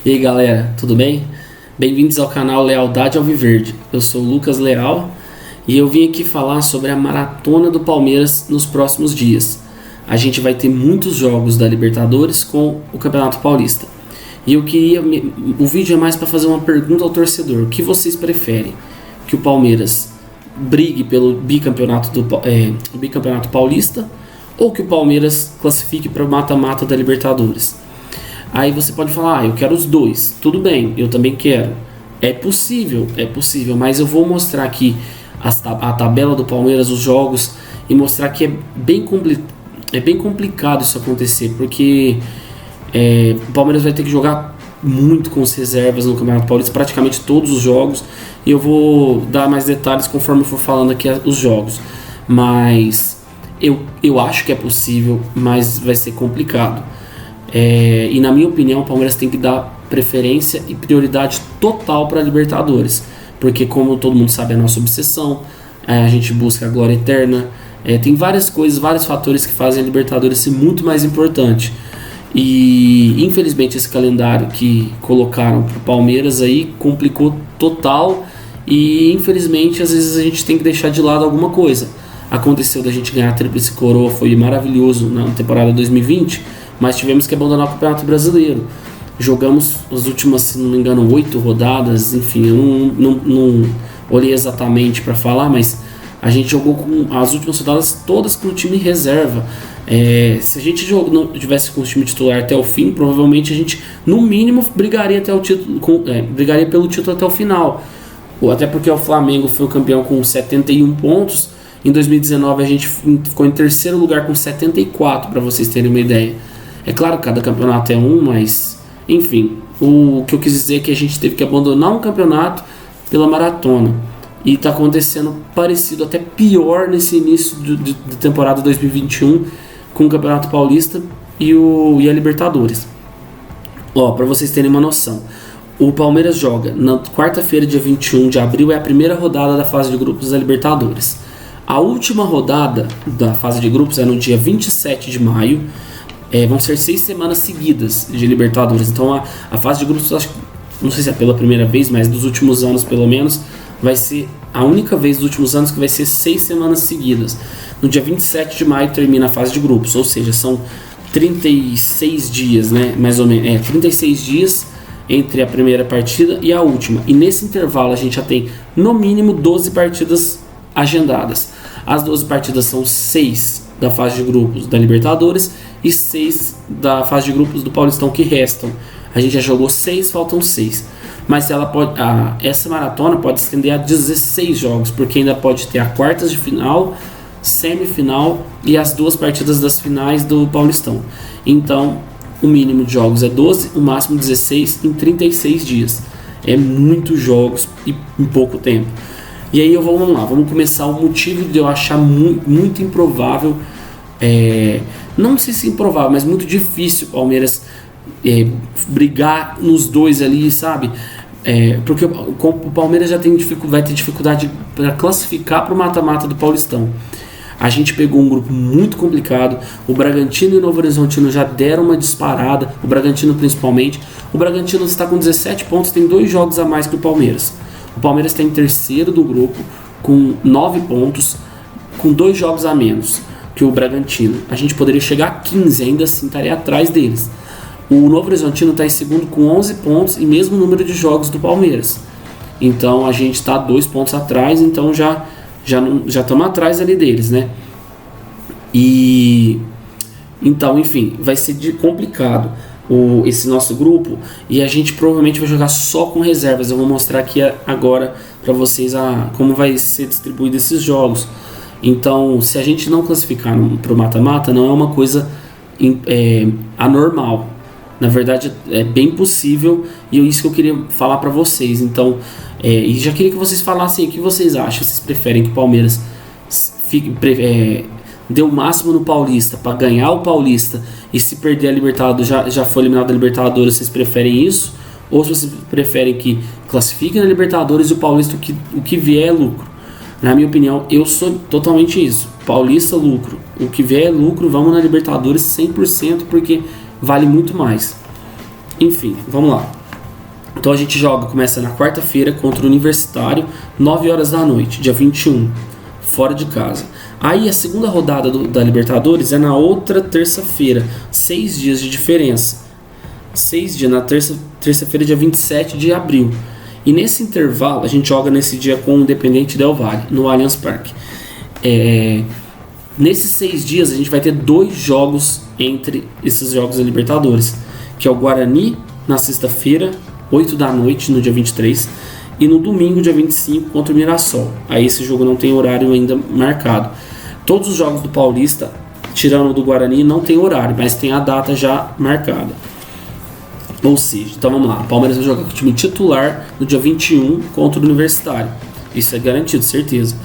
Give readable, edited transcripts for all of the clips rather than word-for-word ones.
E aí galera, tudo bem? Bem-vindos ao canal Lealdade Alviverde. Eu sou o Lucas Leal e eu vim aqui falar sobre a maratona do Palmeiras nos próximos dias. A gente vai ter muitos jogos da Libertadores com o Campeonato Paulista. E o vídeo é mais para fazer uma pergunta ao torcedor: o que vocês preferem? Que o Palmeiras brigue pelo bicampeonato paulista ou que o Palmeiras classifique para o mata-mata da Libertadores? Aí você pode falar, eu quero os dois. Tudo bem, eu também quero. É possível, mas eu vou mostrar aqui a tabela do Palmeiras, os jogos, e mostrar que é bem complicado isso acontecer, porque o Palmeiras vai ter que jogar muito com as reservas no Campeonato Paulista, praticamente todos os jogos, e eu vou dar mais detalhes conforme eu for falando aqui os jogos. Mas eu acho que é possível, mas vai ser complicado. E na minha opinião o Palmeiras tem que dar preferência e prioridade total para a Libertadores, porque como todo mundo sabe, é a nossa obsessão, a gente busca a glória eterna, tem várias coisas, vários fatores que fazem a Libertadores ser muito mais importante. E infelizmente esse calendário que colocaram para o Palmeiras aí complicou total, e infelizmente às vezes a gente tem que deixar de lado alguma coisa. Aconteceu da gente ganhar a Tríplice Coroa, foi maravilhoso na temporada 2020, mas tivemos que abandonar o Campeonato Brasileiro. Jogamos as últimas, se não me engano, 8 rodadas, enfim, eu não olhei exatamente para falar, mas a gente jogou com as últimas rodadas todas com o time reserva. Se a gente não tivesse com o time titular até o fim, provavelmente a gente, no mínimo, brigaria até o título, brigaria pelo título até o final. Até porque o Flamengo foi o campeão com 71 pontos, em 2019 a gente ficou em terceiro lugar com 74, para vocês terem uma ideia. É claro que cada campeonato é um, mas enfim, o que eu quis dizer é que a gente teve que abandonar um campeonato pela maratona. E está acontecendo parecido, até pior nesse início de temporada 2021 com o Campeonato Paulista e a Libertadores. Para vocês terem uma noção, o Palmeiras joga na quarta-feira, dia 21 de abril, é a primeira rodada da fase de grupos da Libertadores. A última rodada da fase de grupos é no dia 27 de maio. Vão ser 6 semanas seguidas de Libertadores. Então a fase de grupos, acho, não sei se é pela primeira vez, mas dos últimos anos pelo menos, vai ser a única vez dos últimos anos que vai ser 6 semanas seguidas. No dia 27 de maio termina a fase de grupos, ou seja, são 36 dias, né? Mais ou menos, 36 dias entre a primeira partida e a última. E nesse intervalo a gente já tem no mínimo 12 partidas agendadas. As 12 partidas são 6 da fase de grupos da Libertadores e 6 da fase de grupos do Paulistão que restam. A gente já jogou 6, faltam 6. Mas essa maratona pode estender a 16 jogos, porque ainda pode ter a quartas de final, semifinal e as 2 partidas das finais do Paulistão. Então, o mínimo de jogos é 12, o máximo 16 em 36 dias. É muitos jogos e em pouco tempo. E aí vamos começar. O motivo de eu achar muito improvável, não sei se improvável, mas muito difícil o Palmeiras brigar nos dois ali, sabe? Porque o Palmeiras vai ter dificuldade para classificar para o mata-mata do Paulistão. A gente pegou um grupo muito complicado. O Bragantino e o Novo Horizontino já deram uma disparada, o Bragantino principalmente. O Bragantino está com 17 pontos, tem 2 jogos a mais que o Palmeiras. O Palmeiras está em terceiro do grupo com 9 pontos, com 2 jogos a menos que o Bragantino. A gente poderia chegar a 15, ainda assim estaria atrás deles. O Novo Horizontino está em segundo com 11 pontos e mesmo número de jogos do Palmeiras. Então a gente está 2 pontos atrás, então já estamos atrás ali deles, né? Então, enfim, vai ser complicado esse nosso grupo, e a gente provavelmente vai jogar só com reservas. Eu vou mostrar aqui agora para vocês como vai ser distribuído esses jogos. Então, se a gente não classificar para o mata-mata, não é uma coisa anormal. Na verdade, é bem possível, e é isso que eu queria falar para vocês. Então, e já queria que vocês falassem o que vocês acham. Vocês preferem que o Palmeiras dê o máximo no Paulista para ganhar o Paulista, e se perder a Libertadores, já foi eliminado da Libertadores, vocês preferem isso? Ou se vocês preferem que classifique na Libertadores e o Paulista, o que vier é lucro? Na minha opinião, eu sou totalmente isso. Paulista, lucro. O que vier é lucro, vamos na Libertadores 100%, porque vale muito mais. Enfim, vamos lá. Então a gente começa na quarta-feira contra o Universitário, 9 horas da noite, dia 21, fora de casa. Aí a segunda rodada da Libertadores é na outra terça-feira, 6 dias de diferença. 6 dias, na terça-feira, dia 27 de abril. E nesse intervalo, a gente joga nesse dia com o Independiente Del Valle, no Allianz Parque. Nesses 6 dias, a gente vai ter 2 jogos entre esses jogos da Libertadores, que é o Guarani, na sexta-feira, 8 da noite, no dia 23, e no domingo, dia 25, contra o Mirassol. Aí esse jogo não tem horário ainda marcado. Todos os jogos do Paulista, tirando o do Guarani, não tem horário, mas tem a data já marcada. Ou seja, então vamos lá, o Palmeiras vai jogar com o time titular no dia 21 contra o Universitário. Isso é garantido, certeza.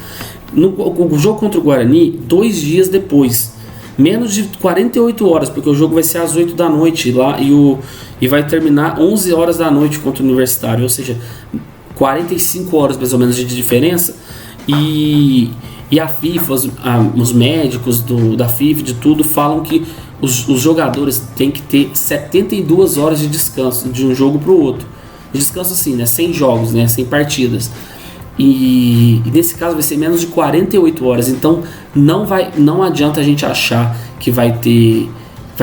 O jogo contra o Guarani, 2 dias depois, menos de 48 horas, porque o jogo vai ser às 8 da noite lá e vai terminar 11 horas da noite contra o Universitário, ou seja, 45 horas mais ou menos de diferença. E a FIFA, os médicos da FIFA, de tudo, falam que os jogadores têm que ter 72 horas de descanso de um jogo para o outro. Descanso assim, né? Sem jogos, né? Sem partidas. E nesse caso vai ser menos de 48 horas. Então não adianta a gente achar que vai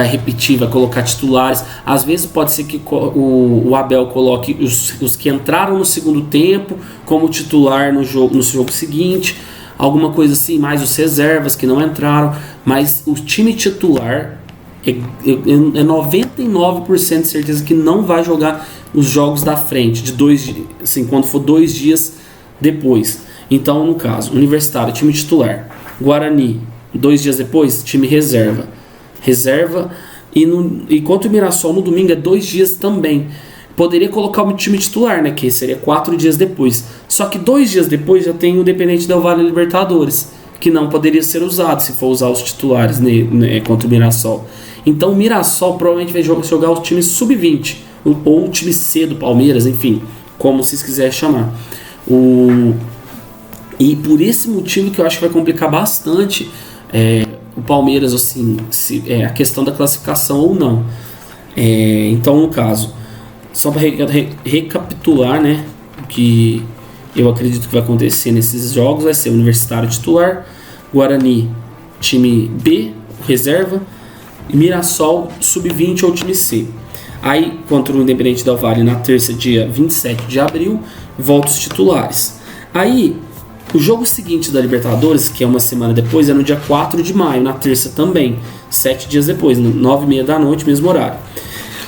repetir, vai colocar titulares. Às vezes pode ser que o Abel coloque os que entraram no segundo tempo como titular no jogo seguinte, alguma coisa assim, mais os reservas que não entraram, mas o time titular é 99% de certeza que não vai jogar os jogos da frente, assim, quando for 2 dias depois. Então, no caso, Universitário, time titular. Guarani, 2 dias depois, time reserva. E contra o Mirassol no domingo é 2 dias também. Poderia colocar o time titular, né, que seria 4 dias depois. Só que 2 dias depois já tem o Independiente Del Valle Libertadores, que não poderia ser usado se for usar os titulares contra o Mirassol. Então o Mirassol provavelmente vai jogar o time sub-20 ou o time C do Palmeiras, enfim, como vocês quiserem chamar. E por esse motivo que eu acho que vai complicar bastante o Palmeiras, assim, a questão da classificação ou não. Então, no caso, só para recapitular, né, o que eu acredito que vai acontecer nesses jogos, vai ser o Universitário titular, Guarani time B, reserva, e Mirassol sub-20 ou time C. Aí, contra o Independiente Del Valle, na terça, dia 27 de abril, volta os titulares. Aí, o jogo seguinte da Libertadores, que é uma semana depois, é no dia 4 de maio, na terça também, 7 dias depois, 9h30 da noite, mesmo horário.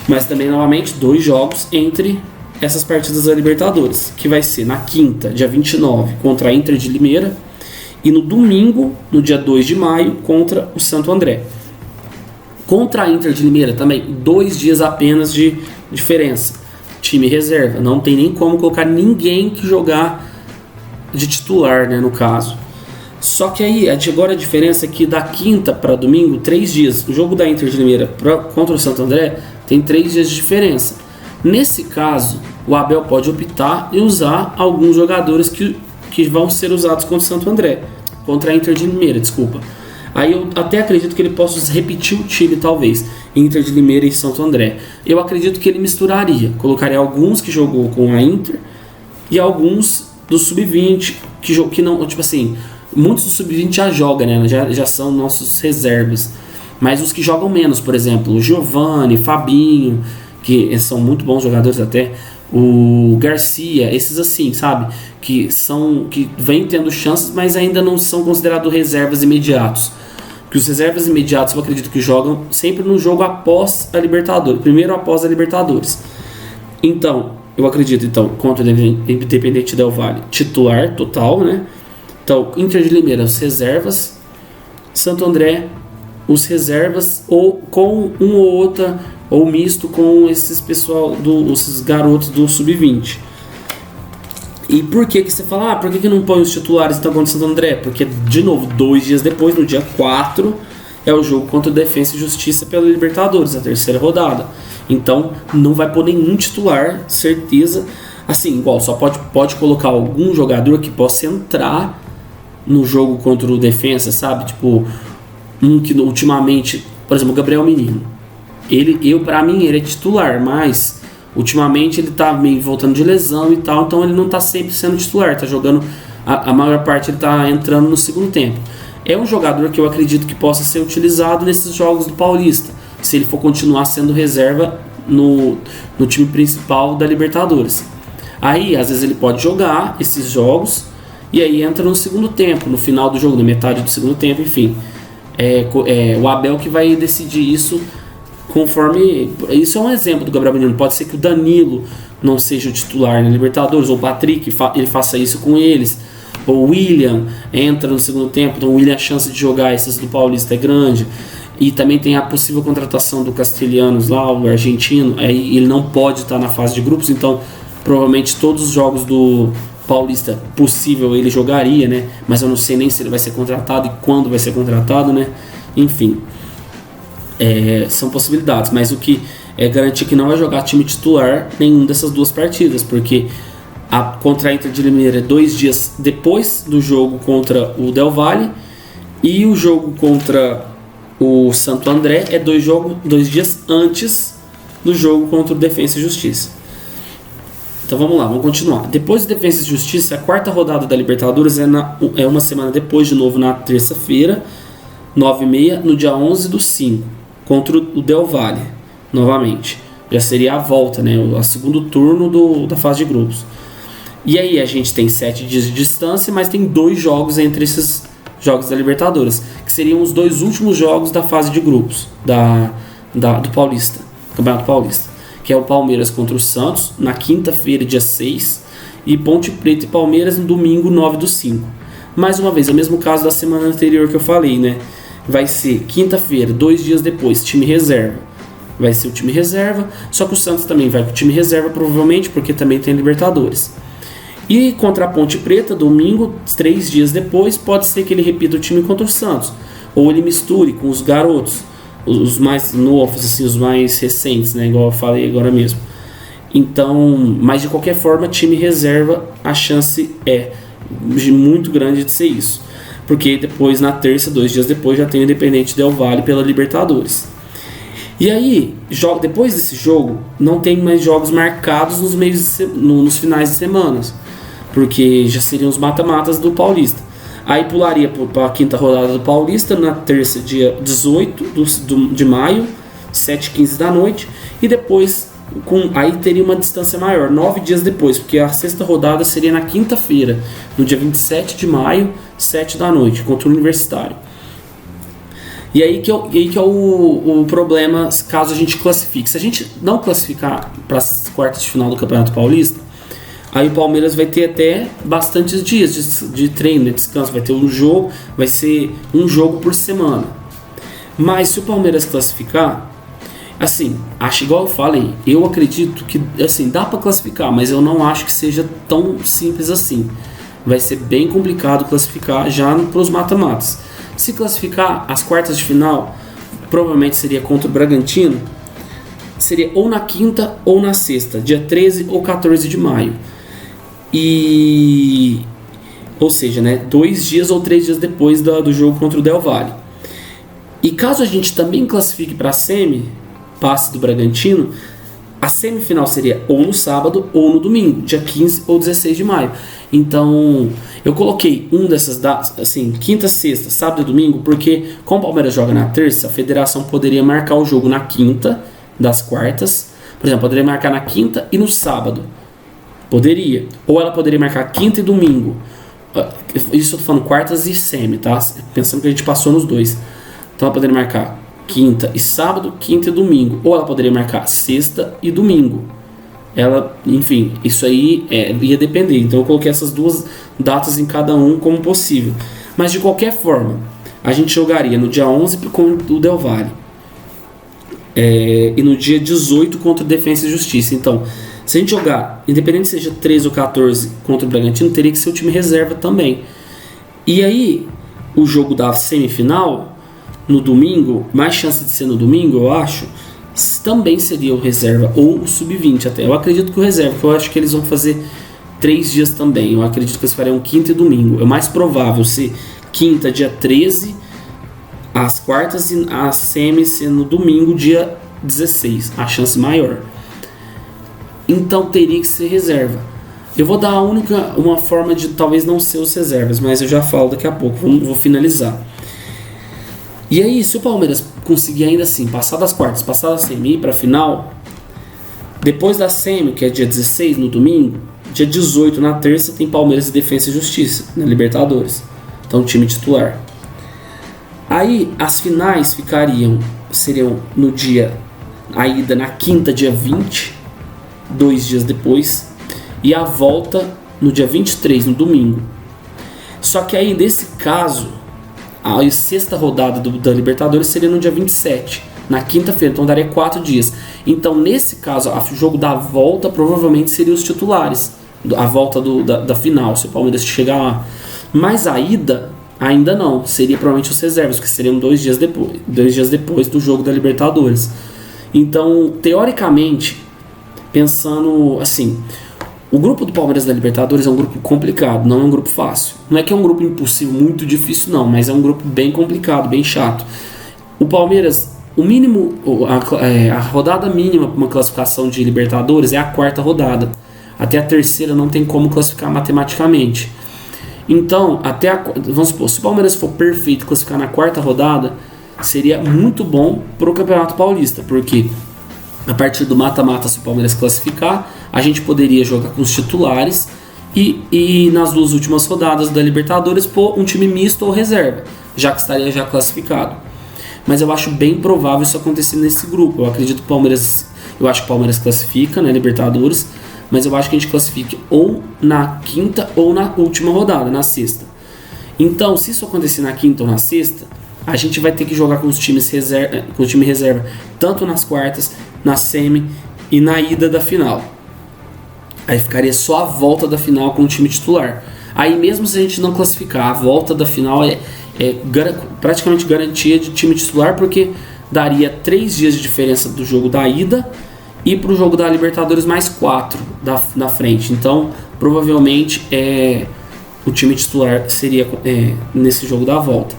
Mas também, novamente, 2 jogos entre essas partidas da Libertadores, que vai ser na quinta, dia 29, contra a Inter de Limeira, e no domingo, no dia 2 de maio, contra o Santo André. Contra a Inter de Limeira também, 2 dias apenas de diferença. Time reserva, não tem nem como colocar ninguém que jogar de titular, né, no caso. Só que aí, agora a diferença é que da quinta para domingo, 3 dias. O jogo da Inter de Limeira contra o Santo André tem 3 dias de diferença. Nesse caso, o Abel pode optar e usar alguns jogadores que vão ser usados contra o Santo André, contra a Inter de Limeira, desculpa. Aí eu até acredito que ele possa repetir o time, talvez, Inter de Limeira e Santo André. Eu acredito que ele misturaria, colocaria alguns que jogou com a Inter e alguns do Sub-20, que não, tipo assim, muitos do Sub-20 já jogam, né? Já são nossos reservas. Mas os que jogam menos, por exemplo, o Giovani, Fabinho, que são muito bons jogadores até, o Garcia, esses assim, sabe? Que vêm tendo chances, mas ainda não são considerados reservas imediatos. Que os reservas imediatos eu acredito que jogam sempre no jogo após a Libertadores, primeiro após a Libertadores. Então, eu acredito, contra o Independiente Del Valle, titular total, né? Então, Inter de Limeira, os reservas, Santo André, os reservas, ou com um ou outra, ou misto com esses esses garotos do Sub-20. E por que você fala, por que não põe os titulares então contra o Santo André? Porque, de novo, 2 dias depois, no dia 4, é o jogo contra o Defensa e Justiça pela Libertadores, a terceira rodada. Então, não vai pôr nenhum titular, certeza. Assim, igual, só pode colocar algum jogador que possa entrar no jogo contra o Defensa, sabe? Tipo, um que ultimamente, por exemplo, o Gabriel Menino. Pra mim, ele é titular, mas ultimamente ele tá meio voltando de lesão e tal, então ele não tá sempre sendo titular, tá jogando, a maior parte ele tá entrando no segundo tempo. É um jogador que eu acredito que possa ser utilizado nesses jogos do Paulista, se ele for continuar sendo reserva no time principal da Libertadores. Aí, às vezes ele pode jogar esses jogos e aí entra no segundo tempo, no final do jogo, na metade do segundo tempo, enfim. O Abel que vai decidir isso conforme... Isso é um exemplo do Gabriel Menino. Pode ser que o Danilo não seja o titular na Libertadores, ou o Patrick ele faça isso com eles. O William entra no segundo tempo, então o William, a chance de jogar esses do Paulista é grande. E também tem a possível contratação do Castelhanos lá, o argentino. Aí ele não pode estar na fase de grupos, então provavelmente todos os jogos do Paulista possível ele jogaria, né? Mas eu não sei nem se ele vai ser contratado e quando vai ser contratado, né? Enfim, são possibilidades, mas o que é garantir que não vai jogar time titular nenhum dessas duas partidas, porque contra a Inter de Limeira é 2 dias depois do jogo contra o Del Valle, e o jogo contra o Santo André é 2 dias antes do jogo contra o Defensa e Justiça. Então vamos lá, vamos continuar. Depois do Defensa e Justiça, a quarta rodada da Libertadores é uma semana depois, de novo na terça-feira, 9h30, no dia 11/5, contra o Del Valle, novamente. Já seria a volta, né? O segundo turno da fase de grupos. E aí a gente tem 7 dias de distância, mas tem 2 jogos entre esses jogos da Libertadores, que seriam os 2 últimos jogos da fase de grupos do Paulista, Campeonato Paulista, que é o Palmeiras contra o Santos, na quinta-feira, dia 6, e Ponte Preta e Palmeiras no domingo, 9/5. Mais uma vez, é o mesmo caso da semana anterior que eu falei, né? Vai ser quinta-feira, 2 dias depois, time reserva. Vai ser o time reserva, só que o Santos também vai com o time reserva, provavelmente, porque também tem Libertadores. E contra a Ponte Preta, domingo, 3 dias depois, pode ser que ele repita o time contra o Santos, ou ele misture com os garotos, os mais novos, assim, os mais recentes, né, igual eu falei agora mesmo. Então, mas de qualquer forma, time reserva, a chance é muito grande de ser isso, porque depois, na terça, 2 dias depois, já tem o Independente Del Valle pela Libertadores. E aí, depois desse jogo, não tem mais jogos marcados nos finais de semana, porque já seriam os mata-matas do Paulista. Aí pularia para a quinta rodada do Paulista, na terça, dia 18 de maio, 7h15 da noite, e depois, aí teria uma distância maior, 9 dias depois, porque a sexta rodada seria na quinta-feira, no dia 27 de maio, 7 da noite, contra o Universitário. E aí que é o problema, caso a gente classifique. Se a gente não classificar para as quartas de final do Campeonato Paulista, aí o Palmeiras vai ter até bastantes dias de treino, de descanso. Vai ter vai ser um jogo por semana. Mas se o Palmeiras classificar, assim, acho igual eu falei, eu acredito que, assim, dá para classificar, mas eu não acho que seja tão simples assim. Vai ser bem complicado classificar já para os mata-matas. Se classificar, as quartas de final provavelmente seria contra o Bragantino, seria ou na quinta ou na sexta, dia 13 ou 14 de maio. Ou seja, né, 2 dias ou 3 dias depois do jogo contra o Del Valle. E caso a gente também classifique para a passe do Bragantino, a semifinal seria ou no sábado ou no domingo, dia 15 ou 16 de maio. Então, eu coloquei dessas datas, assim, quinta, sexta, sábado e domingo, porque como o Palmeiras joga na terça, a federação poderia marcar o jogo na quinta das quartas. Por exemplo, poderia marcar na quinta e no sábado. Poderia. Ou ela poderia marcar quinta e domingo. Isso eu tô falando quartas e semi, tá? Pensando que a gente passou nos 2. Então ela poderia marcar quinta e sábado, quinta e domingo. Ou ela poderia marcar sexta e domingo. Enfim, isso aí ia depender. Então eu coloquei essas 2 datas em cada um como possível. Mas de qualquer forma, a gente jogaria no dia 11 contra o Del Valle. E no dia 18 contra o Defensa e Justiça. Então, se a gente jogar, independente seja 13 ou 14 contra o Bragantino, teria que ser o time reserva também. E aí, o jogo da semifinal, no domingo, mais chance de ser no domingo, eu acho, também seria o reserva, ou o sub-20 até. Eu acredito que o reserva, porque eu acho que eles vão fazer 3 dias também. Eu acredito que eles fariam quinta e domingo. É o mais provável ser quinta, dia 13, as quartas e a semi ser no domingo, dia 16. A chance maior. então teria que ser reserva. Eu vou dar uma forma de talvez não ser os reservas, mas eu já falo daqui a pouco, vou finalizar. E aí, se o Palmeiras conseguir ainda assim passar das quartas, passar da semi e ir para a final, depois da semi, que é dia 16 no domingo, dia 18 na terça tem Palmeiras e Defensa e Justiça na Libertadores. Então, time titular. Aí as finais seriam no dia, a ida na quinta, dia 20, 2 dias depois, e a volta no dia 23, no domingo. Só que aí, nesse caso, a sexta rodada da Libertadores seria no dia 27, na quinta-feira, então daria 4 dias. Então, nesse caso, o jogo da volta provavelmente seria os titulares, a volta da final, se o Palmeiras chegar lá. Mas a ida, ainda não, seria provavelmente os reservas, que seriam 2 dias depois do jogo da Libertadores. Então, teoricamente, pensando assim, o grupo do Palmeiras da Libertadores é um grupo complicado, não é um grupo fácil. Não é que é um grupo impossível, muito difícil não, mas é um grupo bem complicado, bem chato. O Palmeiras, o mínimo, a rodada mínima para uma classificação de Libertadores é a quarta rodada. Até a terceira não tem como classificar matematicamente. Então, vamos supor, se o Palmeiras for perfeito classificar na quarta rodada, seria muito bom para o Campeonato Paulista, porque a partir do mata-mata, se o Palmeiras classificar, a gente poderia jogar com os titulares e nas 2 últimas rodadas da Libertadores pôr um time misto ou reserva, já que estaria já classificado. Mas eu acho bem provável isso acontecer nesse grupo. Eu acho que o Palmeiras classifica na Libertadores, mas eu acho que a gente classifique ou na quinta ou na última rodada, na sexta. Então, se isso acontecer na quinta ou na sexta, a gente vai ter que jogar com os times com o time reserva, tanto nas quartas, na semi e na ida da final. Aí ficaria só a volta da final com o time titular. Aí mesmo se a gente não classificar, a volta da final é praticamente garantia de time titular, porque daria 3 dias de diferença do jogo da ida e para o jogo da Libertadores mais 4 da frente. Então, provavelmente o time titular seria nesse jogo da volta.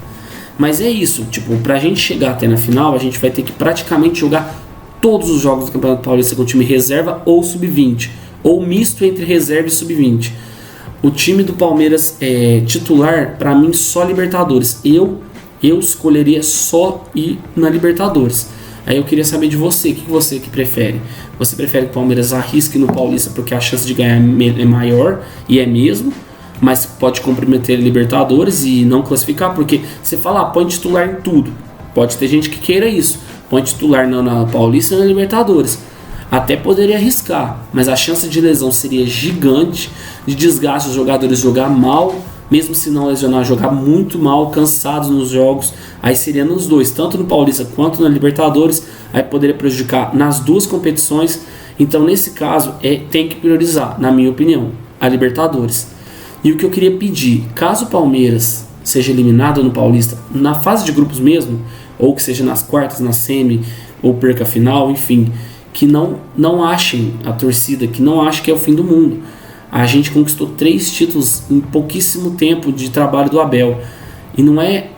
Mas é isso, pra gente chegar até na final, a gente vai ter que praticamente jogar todos os jogos do Campeonato Paulista com time reserva ou sub-20, ou misto entre reserva e sub-20. O time do Palmeiras titular, para mim, só Libertadores. Eu escolheria só ir na Libertadores. Aí eu queria saber de você, o que você que prefere? Você prefere que o Palmeiras arrisque no Paulista porque a chance de ganhar é maior, e é mesmo, mas pode comprometer a Libertadores e não classificar, porque você fala, põe titular em tudo. Pode ter gente que queira isso, põe titular na Paulista e na Libertadores. Até poderia arriscar, mas a chance de lesão seria gigante, de desgaste, os jogadores jogar mal, mesmo se não lesionar, jogar muito mal, cansados nos jogos. Aí seria nos dois, tanto no Paulista quanto na Libertadores. Aí poderia prejudicar nas 2 competições. Então nesse caso tem que priorizar, na minha opinião, a Libertadores. E o que eu queria pedir, caso o Palmeiras seja eliminado no Paulista, na fase de grupos ou que seja nas quartas, na semi, ou perca a final, enfim, que não achem a torcida, que não achem que é o fim do mundo. A gente conquistou 3 títulos em pouquíssimo tempo de trabalho do Abel. E não é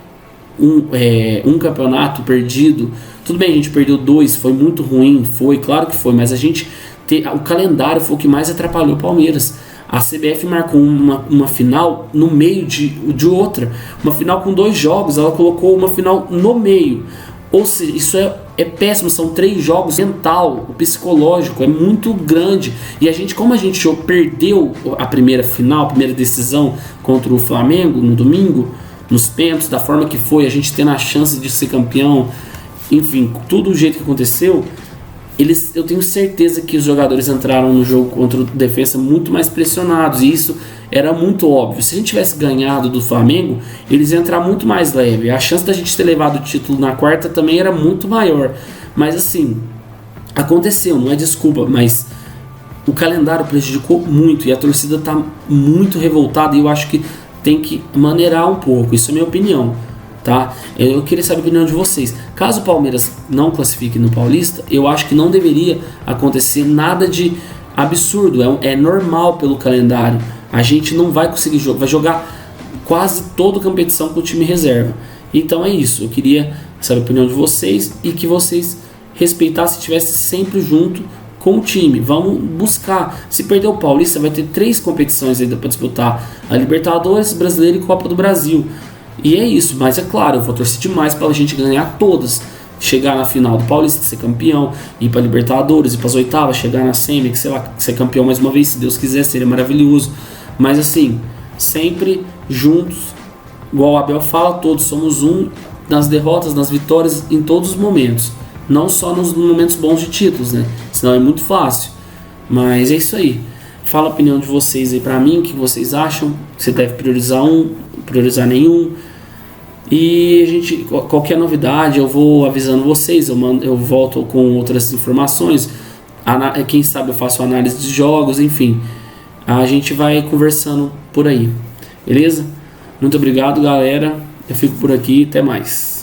um campeonato perdido. Tudo bem, a gente perdeu 2, foi muito ruim, claro que foi, mas o calendário foi o que mais atrapalhou o Palmeiras. A CBF marcou uma final no meio de outra. Uma final com 2 jogos, ela colocou uma final no meio. Ou seja, isso é péssimo, são 3 jogos, mental, o psicológico é muito grande. E como a gente perdeu a primeira final, a primeira decisão contra o Flamengo no domingo, nos pênaltis, da forma que foi, a gente tendo a chance de ser campeão, enfim, tudo do jeito que aconteceu, eu tenho certeza que os jogadores entraram no jogo contra o Defensa muito mais pressionados, e isso era muito óbvio. Se a gente tivesse ganhado do Flamengo, eles iam entrar muito mais leve. A chance da gente ter levado o título na quarta também era muito maior. Mas assim, aconteceu, não é desculpa, mas o calendário prejudicou muito e a torcida está muito revoltada, e eu acho que tem que maneirar um pouco. Isso é minha opinião, tá? Eu queria saber a opinião de vocês. Caso o Palmeiras não classifique no Paulista, eu acho que não deveria acontecer nada de absurdo. É normal pelo calendário. A gente não vai conseguir jogar, vai jogar quase toda a competição com o time reserva. Então é isso, eu queria saber a opinião de vocês e que vocês respeitassem e estivessem sempre junto com o time, vamos buscar. Se perder o Paulista, vai ter 3 competições ainda para disputar: a Libertadores, Brasileiro e Copa do Brasil. E é isso, mas é claro, eu vou torcer demais para a gente ganhar todas, chegar na final do Paulista, ser campeão, ir para Libertadores, ir para as oitavas, chegar na semi, que sei lá, ser campeão mais uma vez, se Deus quiser, seria maravilhoso. Mas assim, sempre juntos, igual o Abel fala, todos somos um, nas derrotas, nas vitórias, em todos os momentos, não só nos momentos bons de títulos, né? Senão é muito fácil. Mas é isso aí. Fala a opinião de vocês aí pra mim, o que vocês acham, que você deve priorizar um, priorizar nenhum. E a gente, qualquer novidade eu vou avisando vocês, eu volto com outras informações, quem sabe eu faço análise de jogos, enfim, a gente vai conversando por aí, beleza? Muito obrigado, galera, eu fico por aqui, até mais.